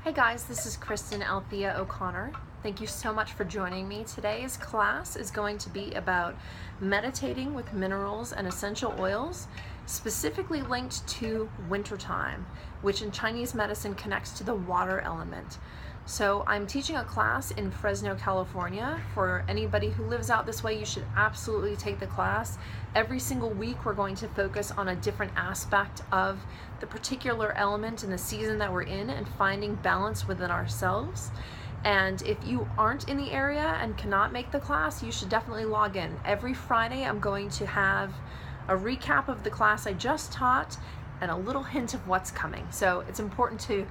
Hey guys, this is Kristin Althea O'Connor. Thank you so much for joining me. Today's class is going to be about meditating with minerals and essential oils, specifically linked to wintertime, which in Chinese medicine connects to the water element. So I'm teaching a class in Fresno, California. For anybody who lives out this way, you should absolutely take the class. Every single week we're going to focus on a different aspect of the particular element in the season that we're in and finding balance within ourselves. And if you aren't in the area and cannot make the class, you should definitely log in. Every Friday I'm going to have a recap of the class I just taught and a little hint of what's coming. So it's important to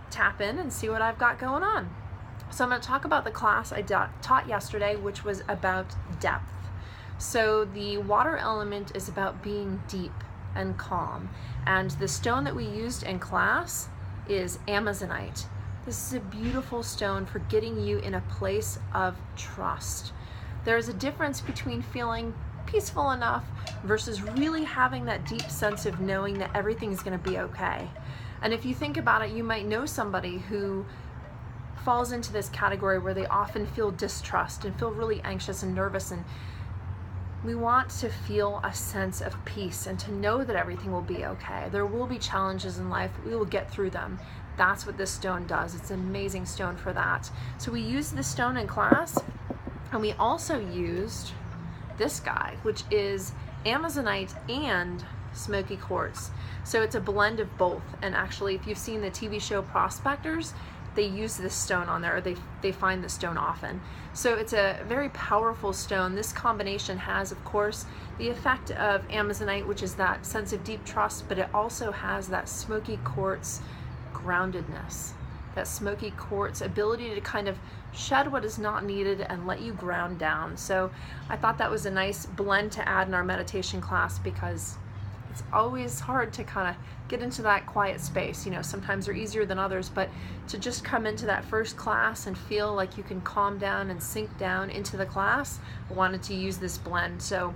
tap in and see what I've got going on. So I'm going to talk about the class I taught yesterday, which was about depth. So the water element is about being deep and calm, and the stone that we used in class is Amazonite. This is a beautiful stone for getting you in a place of trust. There's a difference between feeling peaceful enough versus really having that deep sense of knowing that everything's going to be okay. And if you think about it, you might know somebody who falls into this category where they often feel distrust and feel really anxious and nervous, and we want to feel a sense of peace and to know that everything will be okay. There will be challenges in life, we will get through them. That's what this stone does. It's an amazing stone for that. So we used this stone in class, and we also used this guy, which is Amazonite and Smokey Quartz. So it's a blend of both, and actually if you've seen the TV show Prospectors, they use this stone on there, or they find the stone often. So it's a very powerful stone. This combination has, of course, the effect of Amazonite, which is that sense of deep trust, but it also has that Smokey Quartz groundedness, that Smokey Quartz ability to kind of shed what is not needed and let you ground down. So I thought that was a nice blend to add in our meditation class, because it's always hard to kind of get into that quiet space. You know, sometimes they're easier than others, but to just come into that first class and feel like you can calm down and sink down into the class, I wanted to use this blend. So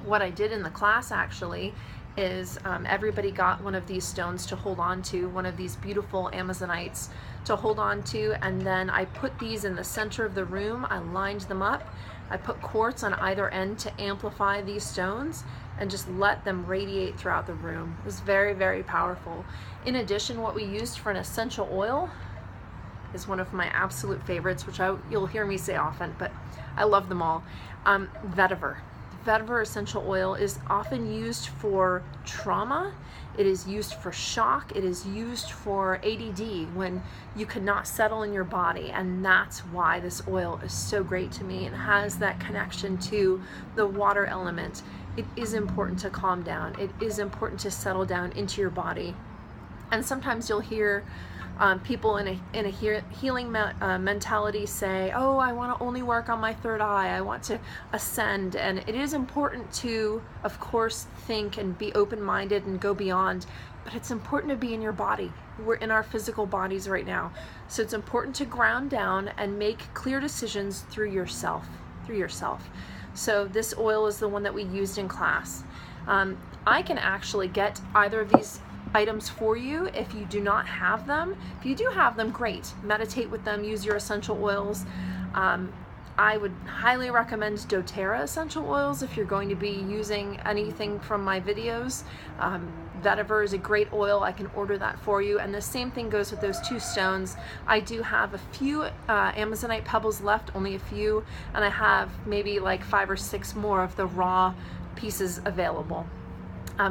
what I did in the class actually is everybody got one of these stones to hold on to, one of these beautiful Amazonites to hold on to, and then I put these in the center of the room. I lined them up. I put quartz on either end to amplify these stones and just let them radiate throughout the room. It was very, very powerful. In addition, what we used for an essential oil is one of my absolute favorites, which you'll hear me say often, but I love them all. Vetiver. Vetiver essential oil is often used for trauma. It is used for shock. It is used for ADD, when you cannot settle in your body, and that's why this oil is so great to me and has that connection to the water element. It is important to calm down. It is important to settle down into your body. And sometimes you'll hear people in a healing mentality say, oh, I want to only work on my third eye, I want to ascend. And it is important to, of course, think and be open-minded and go beyond, but it's important to be in your body. We're in our physical bodies right now. So it's important to ground down and make clear decisions through yourself. So this oil is the one that we used in class. I can actually get either of these items for you if you do not have them. If you do have them, great. Meditate with them, use your essential oils. I would highly recommend doTERRA essential oils if you're going to be using anything from my videos. Vetiver is a great oil. I can order that for you. And the same thing goes with those two stones. I do have a few Amazonite pebbles left, only a few, and I have maybe like 5 or 6 more of the raw pieces available.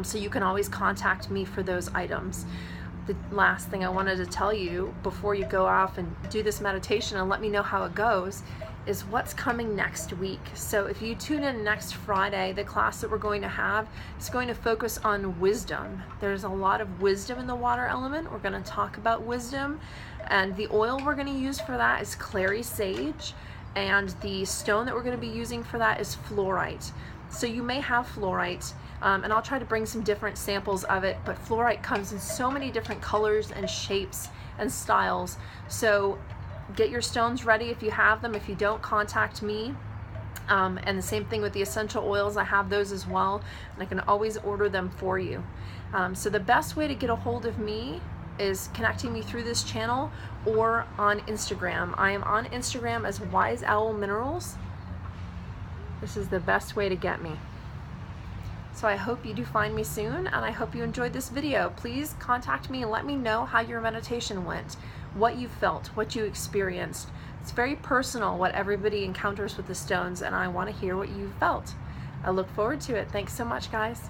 So you can always contact me for those items. The last thing I wanted to tell you before you go off and do this meditation and let me know how it goes is what's coming next week. So if you tune in next Friday, the class that we're going to have is going to focus on wisdom. There's a lot of wisdom in the water element. We're going to talk about wisdom, and the oil we're going to use for that is clary sage, and the stone that we're going to be using for that is fluorite. So you may have fluorite, and I'll try to bring some different samples of it, but fluorite comes in so many different colors and shapes and styles. So get your stones ready if you have them. If you don't, contact me. And the same thing with the essential oils. I have those as well, and I can always order them for you. So the best way to get a hold of me is connecting me through this channel or on Instagram. I am on Instagram as Wise Owl Minerals. This is the best way to get me. So I hope you do find me soon, and I hope you enjoyed this video. Please contact me and let me know how your meditation went, what you felt, what you experienced. It's very personal what everybody encounters with the stones, and I want to hear what you felt. I look forward to it. Thanks so much, guys.